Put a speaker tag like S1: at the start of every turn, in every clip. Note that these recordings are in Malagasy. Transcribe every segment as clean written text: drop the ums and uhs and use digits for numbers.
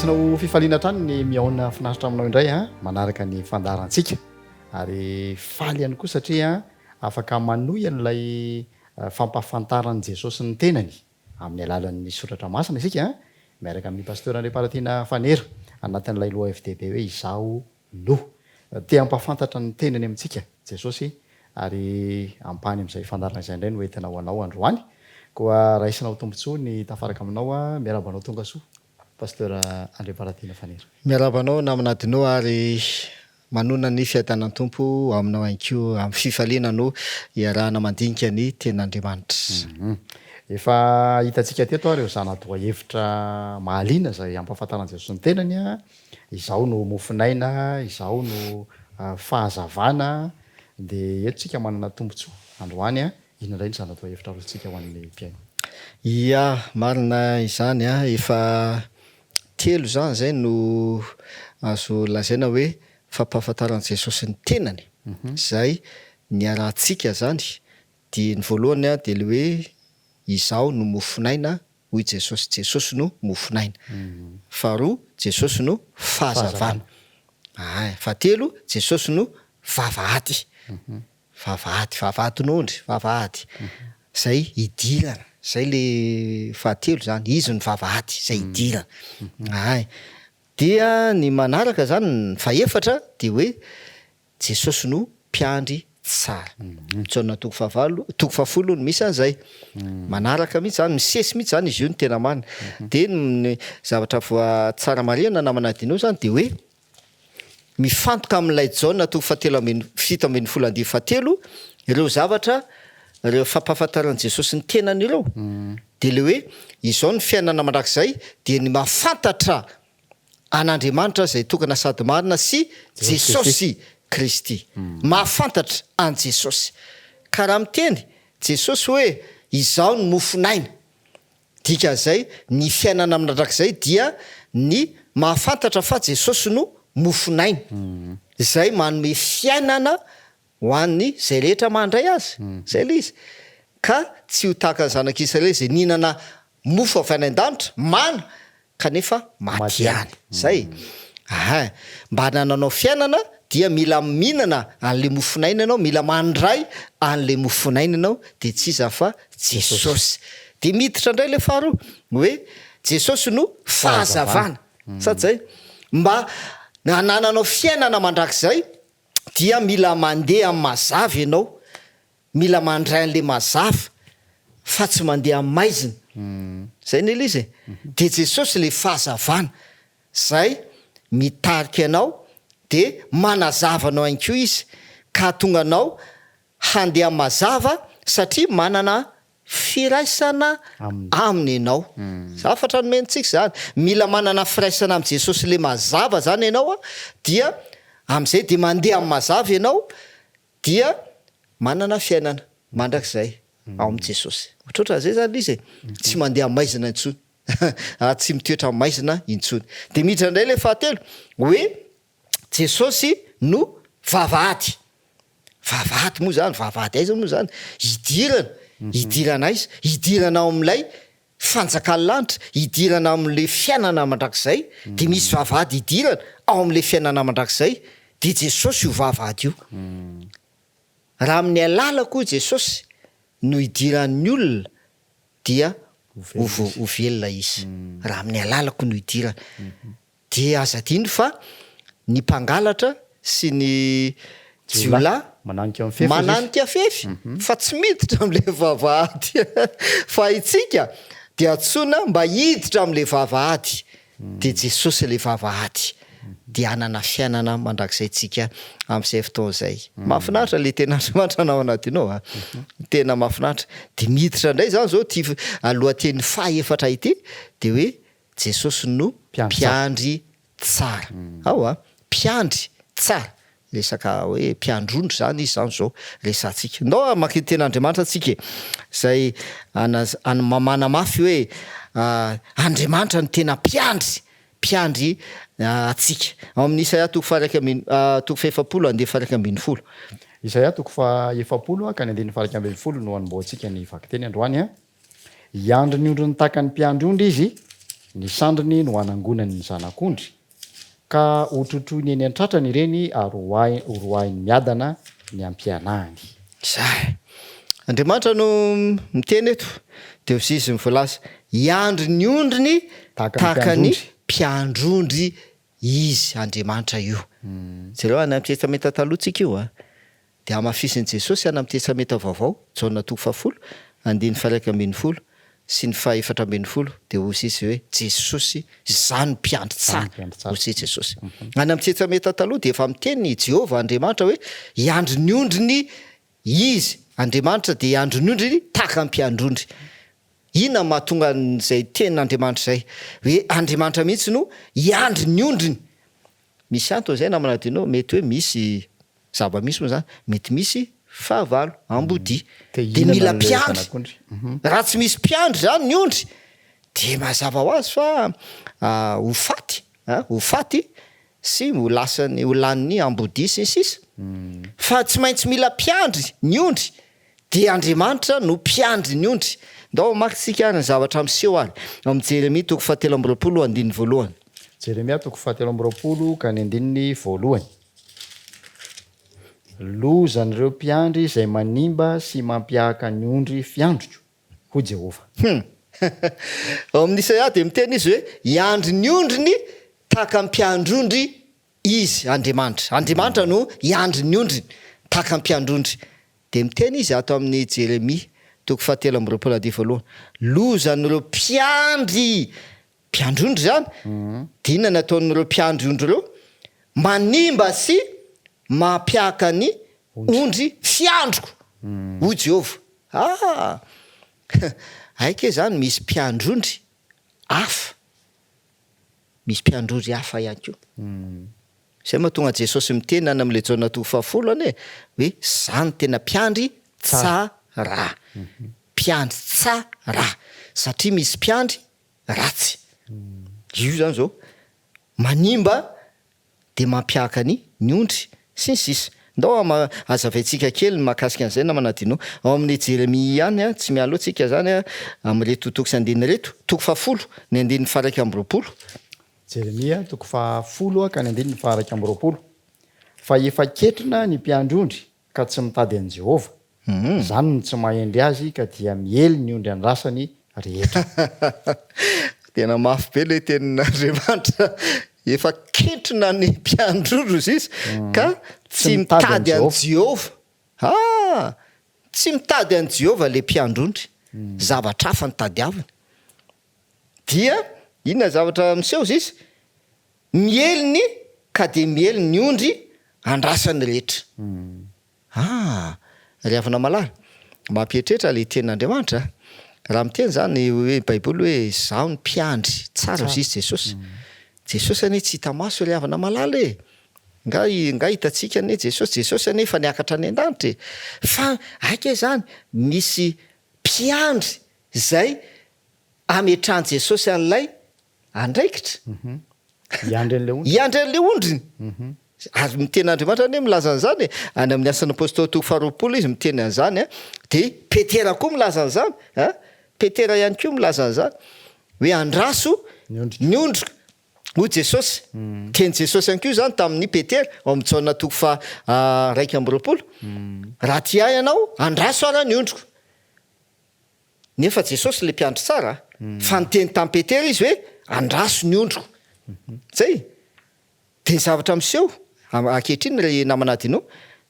S1: raisinao fifaliana trany ny miaona finaritra aminao indray a manaraka ny fandarantsika ary faly ihany koa satria afaka manohy an'ilay fampahafantaran'i Jesosy ny tenany amin'ny alalan'ny soratra masina isika miaraka amin'ny pasteur André Paratina Fanera anatin'ilay loha FDB hoe izao no te hampafantatra ny tenany amintsika Jesosy ary ampany amin'izay fandarana izay indray no entina ho anao androany koa raisinao tombontsoa ny tafaraka aminao a miarabanao tonga soa pasteur André Paratina Fanera.
S2: Miarabanao naminadinao ary manona ny fiadanantompo aminao anko amin'ny fifaliana no iarahana mandinika ny ten'Andriamanitra.
S1: Efa hitantsika teto ary zanadoa hevitra mahaliana zay ampahafantarana Jesosy ny tenany a izao no mofinaina izao no fahazavana dia eto tsika manana tombontsoa androany a inondray ny zanadoa hevitra rotsika ho an'ny mpiaino.
S2: Ya marina izany a efa telo zany zay no azo lazaina hoe fampahafantarana Jesosy ny tenany zay ny arahantsika zany dia ny voalohany a dia le hoe izao no mofinaina hoy Jesosy, Jesosy no mofinaina. Faharoa Jesosy no fahazavana. Fahatelo Jesosy no vavahady. Vavahady'ondry vavahady zay idirana zay le fahatelo zany izy ny vavahady zay idirana. Dia ny manaraka zany ny faefatra dia hoe Jesosy no mpiandry tsara. Mitsaona toko fahafolo no misy an'izay. Manaraka mihitsy zany misesy mihitsy zany izy io ny tena marina. Dia ny zavatra tsara marina namanadinao zany dia hoe mifantoka amin'ilay Jaona toko fito ambin'ny folo andimy fahatelo ireo zavatra ireo fampahafantarana Jesosy ny tenany ireo. Dia le hoe izao ny fiainana mandrakizay dia ny mahafantatra an'Andriamanitra zay tokana sady marina sy Jesosy Kristy. Mahafantatra an Jesosy. Ka raha miteny Jesosy hoe izao ny mofinaina. Dikan'izay ny fiainana mandrakizay dia ny mahafantatra fa Jesosy no mofinaina. Zay manome fiainana ho an'ny zay rehetra mandray azy. Zay le izy. Ka tsy ho tahaka ny zanak'Israely zay nihinana mofo avy any an-danitra mana kanefa maty ihany. Zay. Mba hananao fiainana dia mila mihinana an'le mofinaina ianao, mila mandray an'le mofinaina ianao dia tsy iza fa Jesosy. Dia miditra indray le faharoa hoe Jesosy no fahazavana. Sady zay mba hananao fiainana mandrakizay dia mila mandeha amin'ny mazava ianao, mila mandray an'le mazava fa tsy mandeha amin'ny maizina. Zay ny izy. Dia Jesosy le fahazavana. Zay mitarika anao dia manazavanao anko izy ka tonga anao handeha mazava satria manana firaisana aminy ianao. Afatra nomentsika zany. Mila manana firaisana amin'ny Jesosy le mazava zany ianao a dia amin'izay dia mandeha amin'ny mazava ianao dia manana fiainana mandrakizay ao amin'i Jesosy. Ohatroatra zay zany izy tsy mandeha amin'ny maizina intsony. Tsy mitoetra amin'ny maizina intsony. Dia miditra indray le fahatelo hoe Jesosy no vavahady. Vavahady moa zany, vavahady aiza moa zany? Idirana. Idirana aiza? Idirana ao amin'ilay fanjakana lanitra, idirana amin'le fiainana mandrakizay, dia misy vavahady idirana ao amin'le fiainana mandrakizay, dia Jesosy io vavahady io. Raha amin'ny alalako Jesosy no idiran'ny olona dia ho velona izy. Raha amin'ny alalako no idirana. Dia aza adino fa ny mpangalatra sy ny jiolahy mananika fefy fa tsy miditra amin'le vavahady. Fa itsika dia antsoina mba hiditra amin'le vavahady. Dia Jesosy le vavahady. Dia hanana fiainana mandrakizay tsika amin'izay fotoana izay. Mahafinaritra le tena Andriamanitra anao anatinao. Tena mahafinaritra. Dia miditra indray zany zao ty lohateny fahaefatra ity dia hoe Jesosy no mpiandry tsara. Mpiandry tsara. Resaka hoe mpiandrondry zany izy zany zao resantsika. Ndao maka ten'Andriamanitra tsika zay mamana mafy hoe Andriamanitra ny tena mpiandry atsika. Ao amin'ny Isaia toko fahefapolo andeha faha 120.
S1: Isaia toko fahefapolo ka ny andeha faha 120 no hanomboantsika ny vaky teny androany a. Iandry ny ondriny tahaka ny mpiandry ondry izy ny sandriny no anangonany ny zanak'ondry ka hotrotroiny eny an-tratrany ireny ary horoahiny miadana ny ampianahany.
S2: Zay Andriamanitra no miteny eto de izy mivolaza iandry ny ondriny tahaka ny mpiandrondry izy Andriamanitra io. Jereo any amin'ny testamenta talohatsika io a de amafisin'i Jesosy any amin'ny testamenta vaovao Jaona 10 andiny 1:10 sy ny 4:10 de hoy izy hoe Jesosy zany mpiandry tsara hoy Jesosy. Any amin'ny testamenta taloha de efa miteny Jehovah Andriamanitra hoe iandry ny ondriny izy Andriamanitra de iandry ny ondriny tahaka ny mpiandrondry. Inona mahatonga an'izay tenin'Andriamanitra zay hoe Andriamanitra mihitsy no iandry ny ondriny. Misy antony zay namana dinao mety hoe misy zava-misy moa zany mety misy fahavalo ambodi de mila mpiandry. Raha tsy misy mpiandry zany ny ondry de mazava ho azy fa ho faty sy ho lasany ho laniny ambodi sy ny sisa. Fa tsy maintsy mila mpiandry ny ondry de Andriamanitra no mpiandry ny ondry. Ndao makitsika ny zavatra miseho any amin'ny Jeremia 17:1.
S1: Jeremia 17:1 ka ny 1:1. Lozan'ireo mpiandry izay manimba sy mampiahaka ny ondry fiandroko ho Jehova.
S2: Ao amin'ny Isaia de miteny izy hoe iandry ny ondriny tahaka mpiandrondry izy Andriamanitra. Andriamanitra no iandry ny ondriny tahaka mpiandrondry. De miteny izy ato amin'ny Jeremia 17:1. Lozan'ireo mpiandrondry zany de inona nataon'ireo mpiandry ondry reo manimba sy mampiahaka ny ondry fiandroko ho Jehova. Aike zany misy mpiandrondry hafa misy mpiandrondry hafa ihany koa. Zay mahatonga Jesosy miteny any amin'le Jaona 10 any hoe zany tena mpiandry tsara. Mpiandry tsara satria misy mpiandry ratsy. Io zany zao manimba de mampiahaka ny ondry sy ny sisa. Ndao azavaintsika kely mahakasika an'izay na manadinao ao amin'ny Jeremia ihany tsy mialoha tsika zany amin'reto toko sy andininy reto 10 ny 1:20.
S1: Jeremia 10 ka ny 1:20. Fa efa ketrina ny mpiandrondry ka tsy mitady an' Jehova. Zany no tsy mahendry azy ka dia miely ny ondry andrasany rehetra.
S2: Tena mafy be le tenin'Andriamanitra. Efa ketrina ny mpiandrondry izy ka tsy mitady an' Jehova. Tsy mitady an' Jehova le mpiandrondry. Zavatra hafa ny tadiaviny. Dia inona zavatra miseho izy? Mieliny ka de miely ny ondry andrasany rehetra. Riavana malala mampietretra le tenin'Andriamanitra. Raha miteny zany hoe Baiboly hoe zaho ny mpiandry tsara izy Jesosy. Jesosy anie tsy hita maso riavana malala e. Nga hitantsika anie Jesosy anie fa niakatra any an-danitra e. Fa aike zany misy mpiandry zay ametrahany Jesosy an'ilay andraikitra.
S1: Iandry
S2: an'le ondriny. Ary miteny Andriamanitra anie milaza an'izany any amin'ny asan'ny apôstôly 20 izy miteny an'izany de Petera koa milaza an'izany. Petera ihany koa milaza an'izany hoe andraso ny ondrika ho Jesosy. Teny Jesosy ihany koa zany tamin'ny Petera ao amin'ny Jaona 2:2. Raha ty ahy ianao andraso ara ny ondriko. Nefa Jesosy le mpiandry tsara fa niteny tamin'ny Petera izy hoe andraso ny ondriko. Zay de zavatra miseho ankehitriny le namanadinao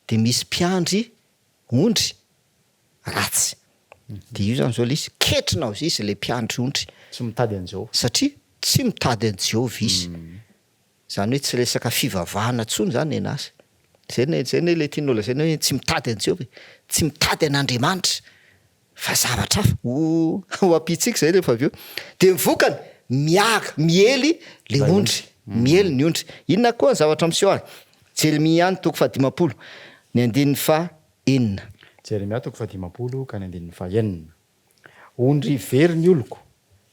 S2: de misy mpiandry ondry ratsy. De io zany zao le izy ketrina izy le mpiandry ondry
S1: tsy mitady an' Jehova
S2: satria tsy mitady an' Jehova izy. Zany hoe tsy resaka fivavahana tsony zany enazy. Zay le tian'olona zay hoe tsy mitady an' Jehova, tsy mitady an'Andriamanitra fa zavatra hafa ho ampitsika zay rehefa avy eo. De mivokany miely le ondry, miely ny ondry. Inona koa ny zavatra miseho azy? Jeremia ihany 10:50 ny 1:4.
S1: Jeremia 10:50 ka ny 1:4. Ondry very ny oloko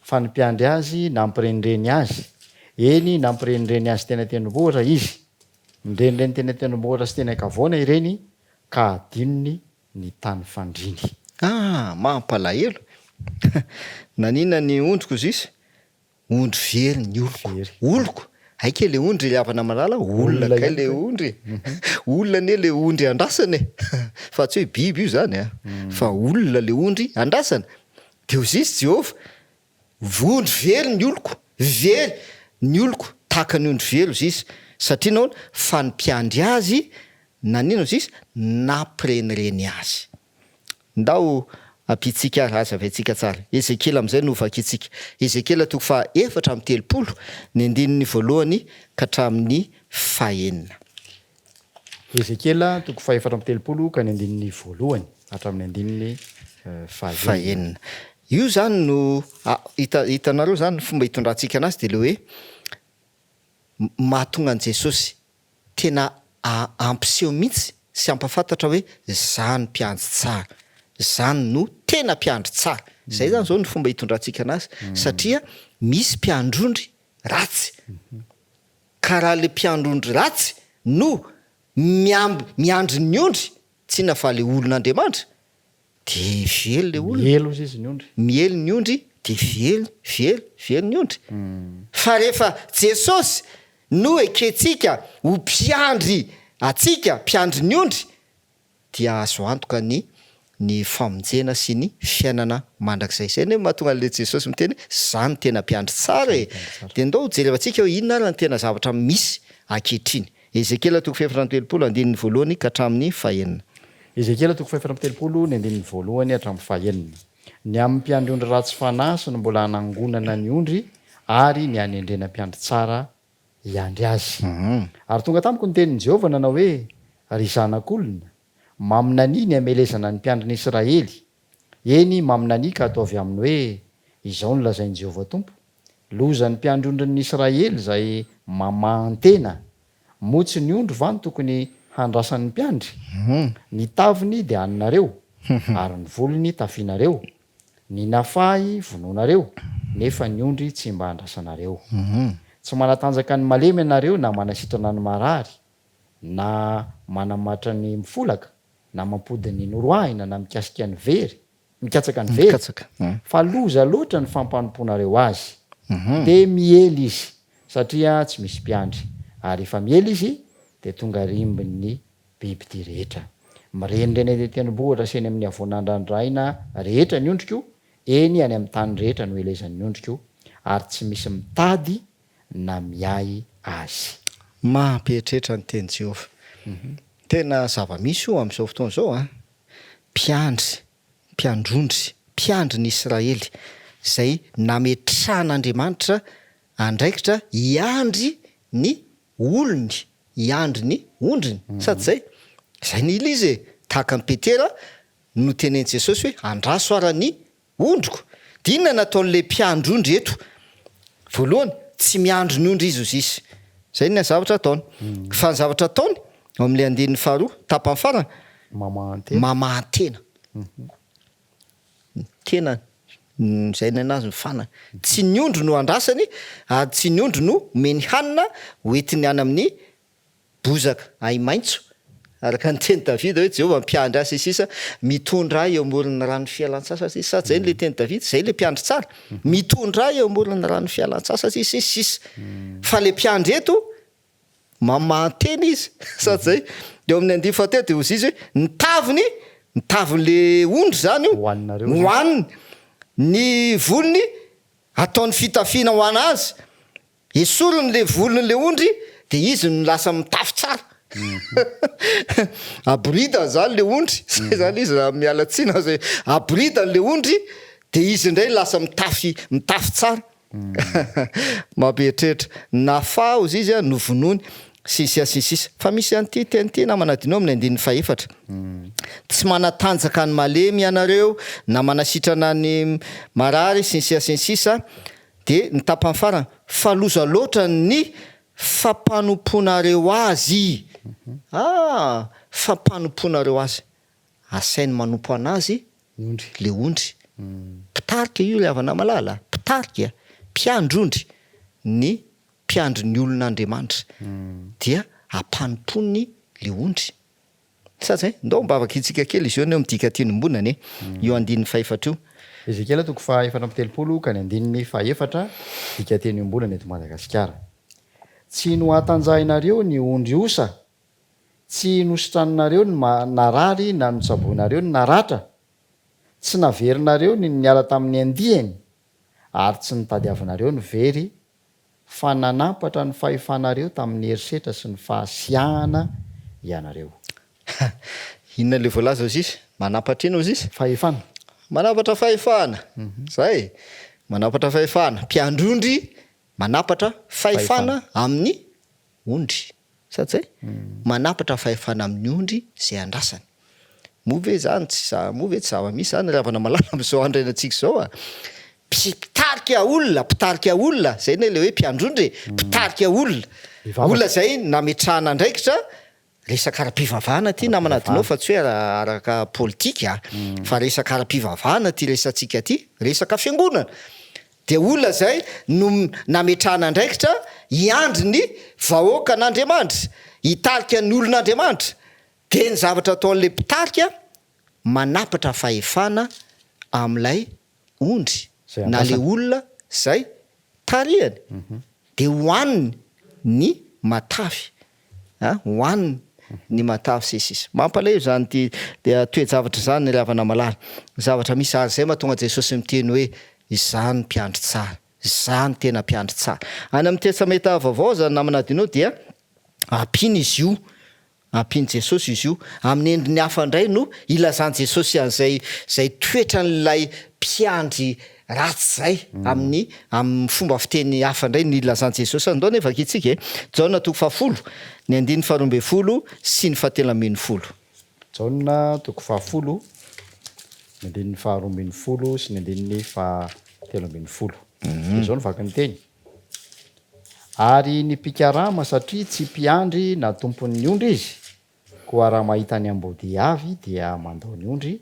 S1: fa ny mpiandry azy nampirenireny azy. Eny nampirenireny azy tena tendrombohitra izy. Mirenireny tena tendrombohitra sy tena kavoana ireny ka adinony ny tany fandriny.
S2: Mampalahelo. Nanina ny ondriko izy? ondry very ny oloko
S1: Very.
S2: oloko aike le ondry le avana malala olona
S1: Olona
S2: kay
S1: ihany
S2: le
S1: koa.
S2: ondry olona anie le ondry andrasana fa tsy hoe biby io zany fa olona le ondry andrasana de ho zisy Jehova ondry very ny oloko very ny oloko tahaka ny ondry velo zisy satria nao fa ny mpiandry azy na nino zisy nampirenireny azy ndao ampitsika aza avaitsika tsara Ezekela am'izay no vakitsika Ezekela 4:7 ny andininy voalohany ka hatramin'ny 5.
S1: Ezekela 4:7 ka ny andininy voalohany hatramin'ny andininy 5.
S2: Io zany no hitanareo zany fomba hitondrantsika anazy de le hoe mahatonga an' Jesosy tena ampiseho mihitsy sy ampafantatra hoe zany mpiandry tsara zany no tena mpiandry tsara zay zany zao ny fomba hitondrantsika anazy satria misy mpiandrondry ratsy ka raha le mpiandrondry ratsy no miandry ny ondry tsy na fa le olon'Andriamanitra de velo le olona
S1: Mielo izy ny ondry.
S2: miely ny ondry de velo ny ondry fa rehefa Jesosy no eketsika ho mpiandry atsika mpiandry ny ondry dia azo antoka ny famonjena sy ny fiainana mandrakizay zay ny mahatonga le Jesosy miteny zany tena mpiandry tsara de ndao jereva atsika hoe inona ary ny tena zavatra misy ankehitriny Ezekela 4:7 andininy voalohany ka hatramin'ny 5.
S1: Ezekela 4:7 ny andininy voalohany hatramin'ny 5. Ny amin'ny mpiandry ondry ratsy fanahy sy ny mbola hanangonana ny ondry ary ny hanendrena mpiandry tsara iandry azy. Ary tonga tamiko ny tenin'i Jehova nanao hoe ry zanak'olona maminany ny amelezana ny mpiandry ny Israely eny maminany ka ataovy aminy hoe izao no lazain'i Jehova Tompo loza ny mpiandry ondrin'ny Israely zay mamahantena motsy ny ondry va no tokony handrasan'ny mpiandry ny taviny de haninareo ary ny volony tafianareo ny nafahy vonoanareo nefa ny ondry tsy mba handrasanareo tsy manatanjaka ny malemy ianareo na manasitrana ny marary na manamatra ny mifolaka na mampody ny noroahina na mikasika ny very mikatsaka ny very fa loza loatra ny fampanomponareo azy de miely izy satria tsy misy mpiandry ary efa miely izy de tonga rimbin'ny biby ty rehetra mirenireny tenibohatra seny amin'ny avonandrandraina rehetra ny ondriko eny any amin'ny tany rehetra no elezan'ny ondriko ary tsy misy mitady na miay azy.
S2: Mampieritreritra ny teny Jehova tena zava-misy io amin'izao fotoana zao mpiandry ny Israely zay nametran'Andriamanitra andraikitra iandry ny olony iandry ny ondriny sady zay ny ila izy tahaka ny Petera no tenen'i Jesosy hoe andraso ara ny ondriko dia inona nataon'le mpiandrondry eto voalohany tsy miandry ny ondry izy ho zisy zay ny zavatra ataony fa ny zavatra ataony ao amin'le andininy 2 tapany farany mamahantena tena zay ny anazy ny fanana tsy ny ondry no andrasany ary tsy ny ondry no meny hanina hoentiny any amin'ny bozaka ay maintso araka ny teny Davida hoe Jehova mpiandry azy sisa mitondra eo amorona rano fialan-tsasatra izy sady zay le teny Davida zay le mpiandry tsara mitondra eo amorona rano fialan-tsasatra izy sisa fa le mpiandry eto mamahantena izy sady zay eo amin'ny 18 de ozy izy hoe nitavin'le ondry zany io hohaniny ny volony ataony fitafiana ho ana azy esorony le volon'le ondry de izy no lasa mitafy tsara abridany zany le ondry zay zany izy raha mialatsina zay abridany le ondry de izy indray lasa mitafy tsara mampieritreritra nafa ozy izy no vonony sisa fa misy an'ity tenyity na manadinao amin'ny andininy 4 tsy manatanjaka ny malemy ianareo na manasitrana ny marary sisa de ny tapany farany fa loza loatra ny fampanomponareo azy fampanomponareo azy asainy manompo anazy le ondry pitarika io le avana malala pitarika mpiandrondry ny mpiandry ny olon'Andriamanitra dia ampanomponiny le ondry sady zay ndao mba avaka itsika kely izy eo ny midika ty nombonany io andininy 5 io
S1: Ezekela toko fa 7 ka ny andininy fa 4 dika teny ombolana eto Madagasikara. Tsy noatanjahinareo ny ondry osa, tsy nositranonareo ny narary na notsaboinareo ny naratra, tsy naverinareo ny niala tamin'ny andihany, ary tsy nitadiavinareo ny very, fa nanapatra ny fahefanareo tamin'ny herisetra sy ny fahasiahana ianareo.
S2: Inona le voalaza izy? Manapatra ino izy?
S1: Fahefana.
S2: Manapatra fahefana. Zay. Manapatra fahefana. Mpiandrondry manapatra fahefana amin'ny ondry. Sady zay? Manapatra fahefana amin'ny ondry zay andrasany. Move zany move tsy zava-misy zany ravana malala am'izao andrainantsika zao a. Mpitarika olona, zay ne le hoe mpiandrondry, mpitarika olona. Olona zay nametrahana andraikitra resaka ara-pivavahana ty namanadinao fa tsy hoe araka politika fa resaka ara-pivavahana ty resantsika ty, resaka fiangonana. De olona zay no nametrahana andraikitra hiandry ny vahoakan'Andriamanitra, hitarika ny olon'Andriamanitra. De ny zavatra ataon'le mpitarika manapatra fahefana am'lay ondry na le olona zay tarihany. De hoaniny ny matavy. Hoaniny ny matavy sisisa. Mampalahelo zany ty toe-javatra zany ry havana malala. Zavatra misy ary zay mahatonga Jesosy miteny hoe izany mpiandry tsara, izany tena mpiandry tsara. Any amin'ny testameta vaovao zany namanadinao dia ampiany izy io, ampiany Jesosy izy io, amin'ny endriny hafa indray no ilazany Jesosy an'zay toetran'ilay mpiandry ratsy zay amin'ny fomba fiteny hafa indray ny ilazany Jesosy. Andao nefa kitsika Jaona 10 ny 12 sy ny 17.
S1: Jaona 10 ny 12 sy ny 17. Izao ny vaky ny teny. Ary ny pikarama satria tsy mpiandry na tompon'ny ondry izy, koa raha mahita ny ambody avy dia mandao ny ondry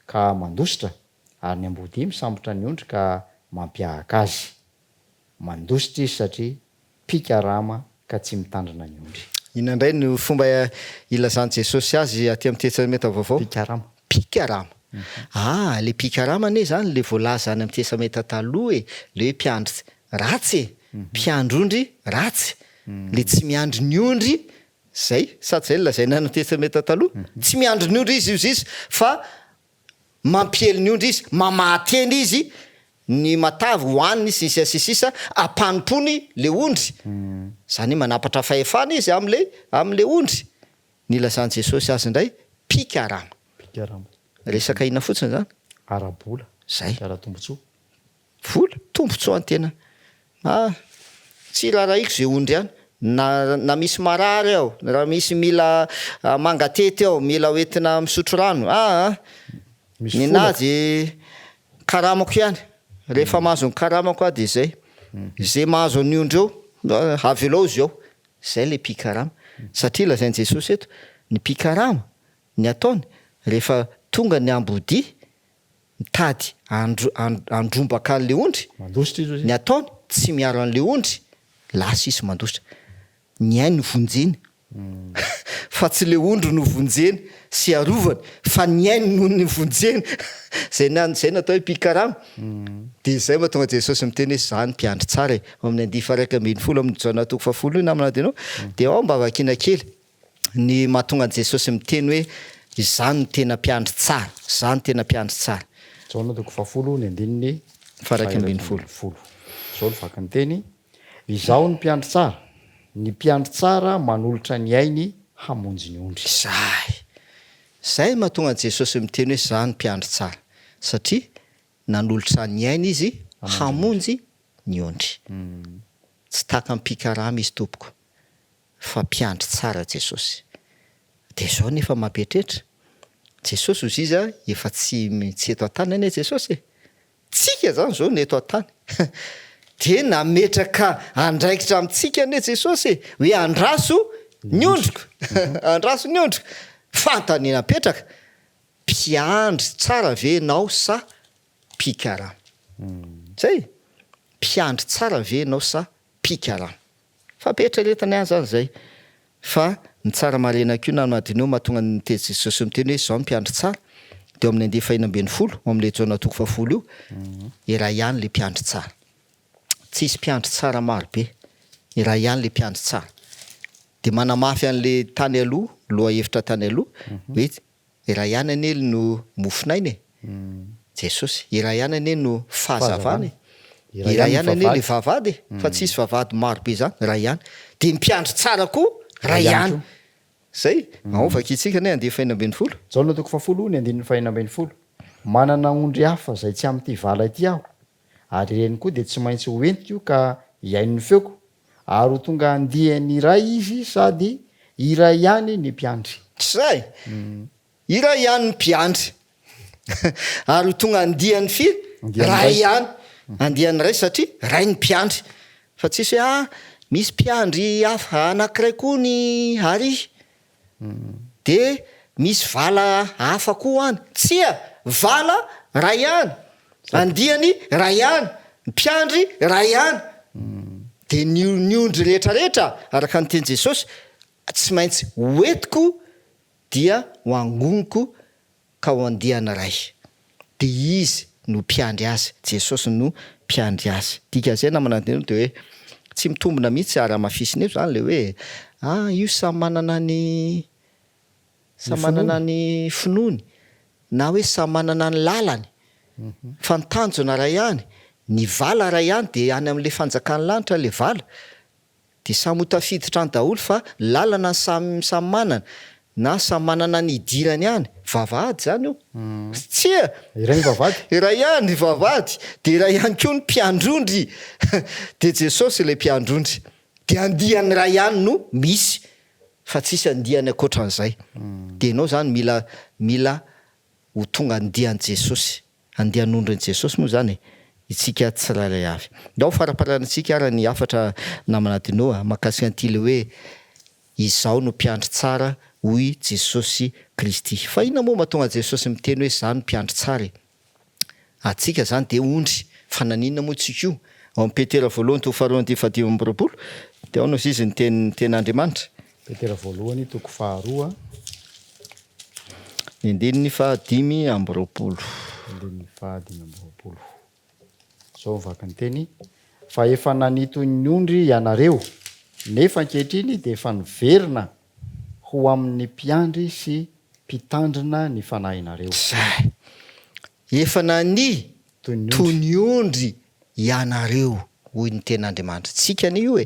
S1: ka mandositra, ary ny ambody misambotra ny ondry ka mampiahaka azy. Mandositra izy satria pikarama ka tsy mitandrina ny ondry.
S2: Inandray no fomba ilazany Jesosy azy aty amin'ny testameta vaovao? Pikarama. Le pikarama ane zany le voalaza any amin'ny testameta taloha le hoe mpiandry ratsy, mpiandrondry ratsy, le tsy miandry ny ondry zay, sady zay lazaina any amin'ny testameta taloha. Tsy miandry ny ondry izy fa mampiely ny ondry izy, mamateny izy, ny matavy hoaniny sisa ampanompony le ondry. Zany manapatra fahefana izy am'le ondry. Ny ilazany Jesosy azy indray pikarama. Resaka ina fotsiny zany?
S1: Arabola.
S2: Zay.
S1: Ara-tombotsoa.
S2: Vola, tombotsoa antena. Tsy raraiko zay ondry ihany. Na misy marary ao, raha misy mila mangatety ao, mila hoentina misotro rano. Ninazy karamako ihany. Rehefa mahazo ny karamako de zay. Zay mahazo ny ondry eo, avelao izy ao. Zay le pikarama. Satria lazainy Jesosy eto, ny pikarama, ny ataony, rehefa tonga ny ambody, mitady andrombaka an'le ondry, ny ataony tsy miaro an'le ondry, lasa izy mandositra. Ny ainy no vonjeny. Fa tsy le ondry no vonjeny sy arovany, fa ny ainy no ny vonjeny. Zay natao hoe pikarama. De zay mahatonga Jesosy miteny hoe zany mpiandry tsara amin'ny 2:10 amin'ny Jaona 10 io namanadinao. De ao mba vakiana kely ny mahatonga Jesosy miteny hoe izany no tena mpiandry tsara, izany tena mpiandry tsara.
S1: Jaona 10 ny 2:12. Zao ny vaky ny teny. Izaho ny mpiandry tsara. Ny mpiandry tsara manolotra ny ainy hamonjy ny ondry.
S2: Zay mahatonga Jesosy miteny hoe zany mpiandry tsara. Satria nanolotra ny ainy izy hamonjy ny ondry. Tsy taka pikarama izy tompoko, fa mpiandry tsara Jesosy. De zao nefa mampiatrehitra. Jesosy ozy izy efa tsy eto an-tany ane Jesosy. Tsika zany zao ny eto an-tany. De nametraka andraikitra amintsika ane Jesosy hoe andraso ny ondriko. Andraso ny ondriko. Fantany napetraka. Mpiandry tsara ve nao sa pikarama? Zay. Mpiandry tsara ve nao sa pikarama? Fampietreretany any zany zay. Fa ny tsara marena koa namanadinao mahatonga ny teny Jesosy miteny hoe zao mpiandry tsara. teo amin'ny andeha fahinambeny folo am'le jaona toko fafolo io iraha ihany le mpiandry tsara tsisy mpiandry tsara marobe iraha ihany le mpiandry tsara de manamafy an'le tany aloha loha hevitra tany aloha hoe iraha ihany anie no mofinainy Jesosy iraha ihany anie no fahazavany iraha ihany anie le vavady fa tsisy vavady marobe zany raha ihany de mpiandry tsara koa raha ihany zay aovaka itsika ne andeha fahinambeny folo
S1: jaona toko fafolo ny andininy fahinambeny folo manana ondry hafa zay tsy am'ty vala ity aho ary reny koa de tsy maintsy hoentiko ka iain'ny feoko ary ho tonga andiany iray izy sady iray ihany ny mpiandry
S2: zay iray ihany ny mpiandry ary ho tonga andiany firy ray ihany andiany ray satria ray ny mpiandry fa tsisy hoe misy mpiandry hafa anankiray koa ny ary de misy vala hafa koa any tsia vala ray ihany andiany ray ihany mpiandry ray ihany de ny ondry rehetrarehetra araka ny teny Jesosy tsy maintsy hoetiko dia ho angoniko ka ho andihana ray de izy no mpiandry azy Jesosy no mpiandry azy dika zay namananteny de hoe tsy mitombona mihitsy ara-mafisiny eto zany le hoe io samy manana ny finoany na hoe samy manana ny lalany fa ny tanjona ray ihany ny vala ray ihany de any am'le fanjakany lanitra le vala de samy ho tafiditra any daholo fa lalana samy manana na samy manana ny idirany ihany vavahady zany io tsia
S1: iray ny vavady
S2: iray ihany ny vavady de iray ihany koa ny mpiandrondry de Jesosy le mpiandrondry de andihany ray ihany no misy fa tsisy andihany akoatran'izay de ianao zany mila ho tonga andihan' Jesosy andihan'ondrin'i Jesosy moa zany itsika tsirairay avy ndao faraparanitsika ara ny afatra namanatynao mahakasika an'ity le hoe izao no mpiandry tsara hoy Jesosy Kristy fa ina moa mahatonga Jesosy miteny hoe zany mpiandry tsara atsika zany de ondry fananinana moa tsika io ao amin'ny Petera voalohany toko faharoa ty fadimy amby roapolo de ao no izy ny ten'Andriamanitra
S1: Petera voalohany toko faharoa
S2: ny andininy fahadimy amby roapolo
S1: andininy fahadimy amby roapolo zao mivaka ny teny fa efa nanito ny ondry ianareo nefa ankehitriny de efa niverina ho amin'ny mpiandry sy mpitandrina ny fanahinareo
S2: zay efa nany toy ny ondry ianareo hoy ny ten'Andriamanitra tsika ny io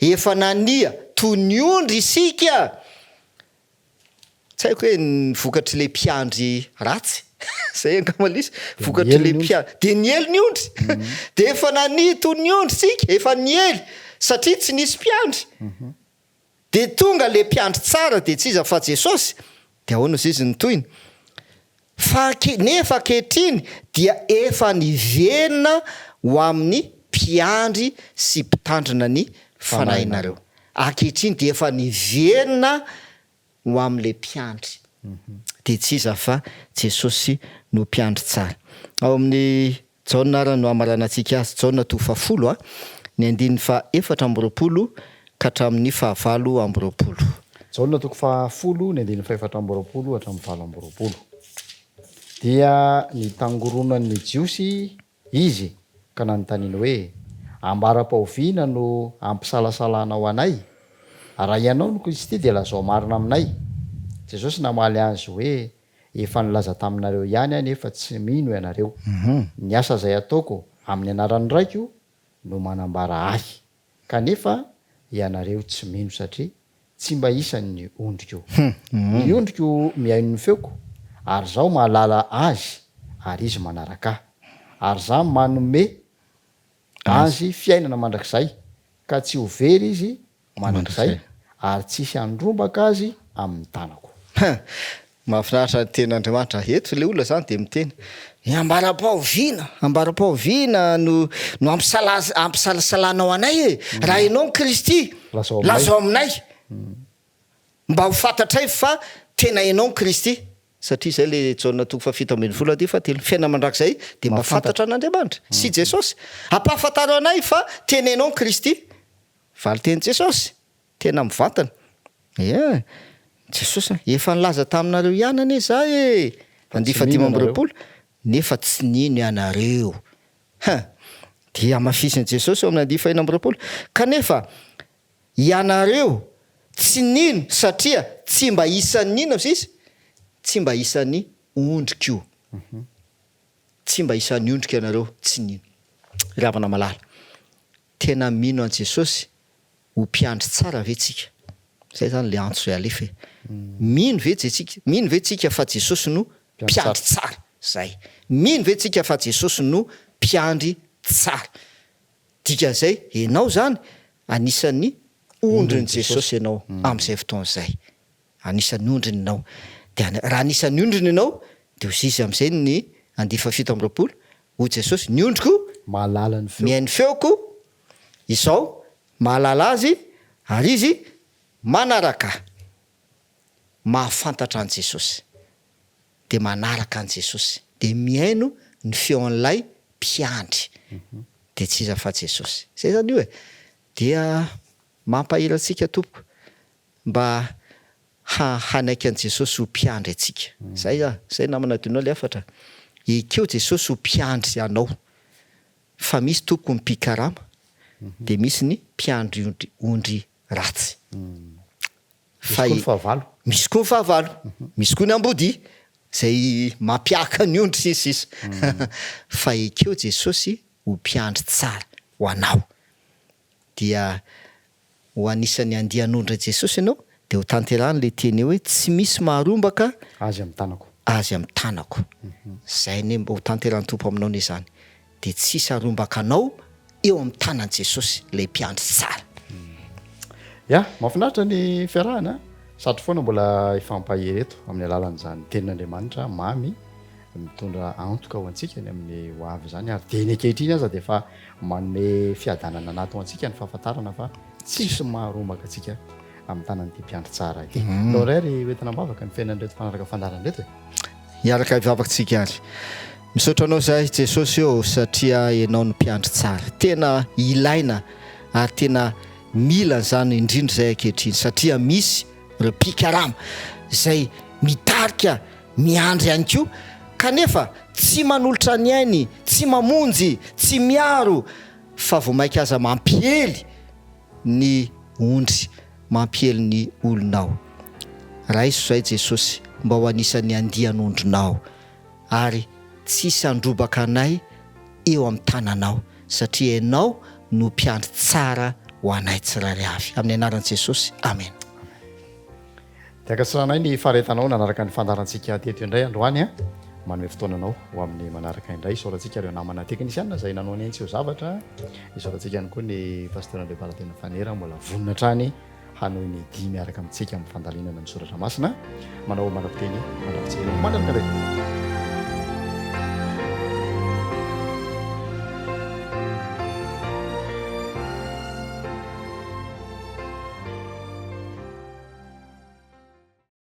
S2: efa nania toy ny ondry isika tsy haiko hoe ny vokatry le mpiandry ratsy zay ankamalisa vokatry le mpiandry de niely ny ondry de efa nania toy ny ondry sika efa niely satria tsy nisy mpiandry de tonga le mpiandry tsara de tsy iza fa Jesosy de ahoana izy ny toyny nefa ankehitriny dia efa niverina ho amin'ny mpiandry sy mpitandrina ny fanahinareo ankehitriny de efa niverina ho amin'le mpiandry de tsy iza fa Jesosy no mpiandry tsara ao amin'ny jaona ara no amaranantsika azy jaona toko fafolo ny andininy fa efatra amby roapolo ka hatramin'ny fahavalo amby roapolo
S1: jaona toko fafolo ny andininy fa efatra amby roapolo hatramin'ny valo amby roapolo dia nitangoronan'ny jiosy izy ka nanontaniana hoe ambara-pahoviana no ampisalasalana ao anay raha ianao no Kristy de lazao marina aminay Jesosy namaly azy hoe efa nilaza taminareo ihany nefa tsy mino ianareo ny asa zay ataoko amin'ny anaran'ny raiko no manambara ahy kanefa ianareo tsy mino satria tsy mba isan'ny ondriko ny ondriko mihaino ny feoko ary zaho mahalala azy ary izy manaraka ary zaho manome azy fiainana mandrakizay ka tsy ho very izy mandrakizay ary tsisy andrombaka azy amin'ny tanako
S2: mahafinaritra ny ten'Andriamanitra eto le olona zany de miteny ambara-pahoviana no ampisalasalanao anay raha ianao ny Kristy lazao aminay mba ho fantatray fa tena ianao ny Kristy satria zay le jaona toko fafito ambin'ny folo aty fa telo fiaina mandrakizay de mba fantatra an'Andriamanitra sy Jesosy ampahafantaro anay fa tena ianao ny Kristy valy teny Jesosy tena mivantana Jesosy efa nilaza taminareo ihany ane zay andifadimy am'roapolo nefa tsy nino ianareo dia mafisiny jesosy eo amin'ny andifa ina am'roapolo kanefa ianareo tsy nino satria tsy mba isan'ny nino izy tsy mba isan'ny ondrik'io tsy mba isan'ny ondrika ianareo tsy nino ravana malala tena mino an jesosy ho mpiandry tsara ve tsika zay zany le antso zay alefa mino ve tsika fa jesosy no mpiandry tsara zay mino ve tsika fa jesosy no mpiandry tsara dika zay ianao zany anisan'ny ondriny jesosy ianao am'izay fotoana zay anisan'ny ondriny ianao de raha anisan'ny ondriny ianao de hozy izy am'izay ny andifa fito am'roapolo ho jesosy ny ondriko
S1: mahalala ny feo
S2: mihainy feoko izao mahalala azy ary izy manaraka mahafantatra an' jesosy de manaraka an' jesosy de mihaino ny feon'lay mpiandry de tsy iza fa jesosy zay zany io dia mampahira antsika tompoko mba hanaiky an' jesosy ho mpiandry atsika zay namana donao le afatra ekeo jesosy ho mpiandry anao fa misy tompoko mipikarama de misy ny mpiandry ondry ratsy misy koa ny fahavalo misy koa ny ambody zay mampiaka ny ondry sisisa fa ekeo jesosy ho mpiandry tsara ho anao dia ho anisan'ny andian'ondra jesosy ianao de ho tanterahany le teny hoe tsy misy maharombaka
S1: azy amy
S2: tanako zay ne mba ho tanterahany tompo aminao ne zany de tsisy harombaka anao eo amin'ny tanan' jesosy le mpiandry tsara
S1: ya mahafinaritra ny fiarahana satry foana mbola ifampahery eto amin'ny alalan'izany tenin'andriamanitra mamy mitondra antoka ho antsika ny amin'ny ho avy zany ary de ny ankehitriny aza de efa manome fiadanana anaty ho antsika ny fahafantarana fa tsisy maharombaka atsika amin'ny tanan'ity mpiandry tsara ity no ray ry oentina mbavaka ny fiainan'reto fanaraka fandaran'reto
S2: hiaraka ivavakatsika ary misaotra anao zay jesosy eo satria ianao ny mpiandry tsara tena ilaina ary tena mila zany indrindra zay ankehitriny satria misy reo mpikarama zay mitarika miandry ihany ko kanefa tsy manolotra ny ainy tsy mamonjy tsy miaro fa vo mainka aza mampiely ny ondry mampiely ny olonao raha iso zay jesosy mba ho anisan'ny andian'ondrinao ary tsisy androbaka anay eo amin'ny tananao satria ianao no mpiandry tsara ho anay tsirairay avy amin'ny anaran'i jesosy amen
S1: diakasiranay ny faretanao nanaraka ny fandarantsika teto indray androany manome fotoananao ho amin'ny manaraka indray isaorantsika reo namana teknisiana zay nanao ny aintsy eo zavatra isaorantsika ihany koa ny pasteurandre balatena fanera mbola vonina trany hanohy ny di miaraka amintsika amin'ny fandalinana ny soratra masina manao manapiteny mandrafitsehelo mandraka ndraiky